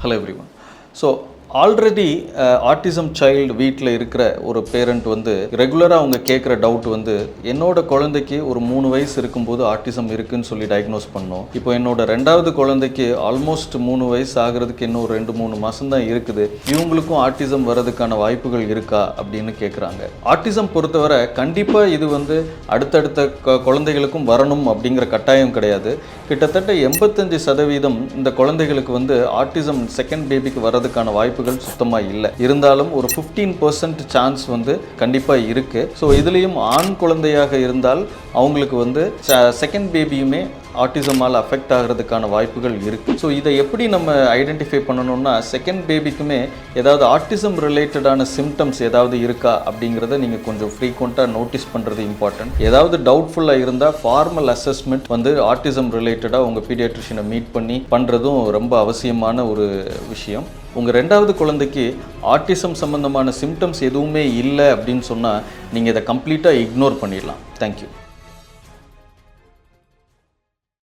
Hello everyone. So already autism child வீட்டில் இருக்கிற ஒரு பேரண்ட் வந்து ரெகுலராக அவங்க கேட்குற டவுட் வந்து என்னோட குழந்தைக்கு ஒரு 3 வயசு இருக்கும்போது ஆட்டிசம் இருக்குன்னு சொல்லி டயக்னோஸ் பண்ணோம். இப்போ என்னோட 2வது குழந்தைக்கு ஆல்மோஸ்ட் 3 வயசு ஆகிறதுக்கு இன்னும் ஒரு 2-3 மாதம் தான் இருக்குது. இவங்களுக்கும் ஆட்டிசம் வர்றதுக்கான வாய்ப்புகள் இருக்கா அப்படின்னு கேட்குறாங்க. ஆட்டிசம் பொறுத்தவரை கண்டிப்பாக இது வந்து அடுத்தடுத்த குழந்தைகளுக்கும் வரணும் அப்படிங்கிற கட்டாயம் கிடையாது. கிட்டத்தட்ட 85% இந்த குழந்தைகளுக்கு வந்து ஆட்டிசம் செகண்ட் பேபிக்கு வர்றதுக்கான வாய்ப்புகள் சுத்தமாக இல்லை. இருந்தாலும் ஒரு 15% சான்ஸ் வந்து கண்டிப்பாக இருக்குது. ஸோ இதுலேயும் ஆண் குழந்தையாக இருந்தால் அவங்களுக்கு வந்து செகண்ட் பேபியுமே ஆட்டிசமால் அஃபெக்ட் ஆகிறதுக்கான வாய்ப்புகள் இருக்குது. ஸோ இதை எப்படி நம்ம ஐடென்டிஃபை பண்ணணும்னா செகண்ட் பேபிக்குமே ஏதாவது ஆட்டிசம் ரிலேட்டடான சிம்டம்ஸ் ஏதாவது இருக்கா அப்படிங்கிறத நீங்கள் கொஞ்சம் ஃப்ரீக்வெண்ட்டாக நோட்டீஸ் பண்ணுறது இம்பார்ட்டன்ட். ஏதாவது டவுட்ஃபுல்லாக இருந்தால் ஃபார்மல் அசஸ்மெண்ட் வந்து ஆட்டிசம் ரிலேட்டடாக உங்கள் பீடியாட்ரிஷியனை மீட் பண்ணி பண்ணுறதும் ரொம்ப அவசியமான ஒரு விஷயம். உங்கள் 2வது குழந்தைக்கு ஆட்டிசம் சம்மந்தமான சிம்டம்ஸ் எதுவுமே இல்லை அப்படின்னு சொன்னால் நீங்கள் இதை கம்ப்ளீட்டாக இக்னோர் பண்ணிடலாம். தேங்க்யூ.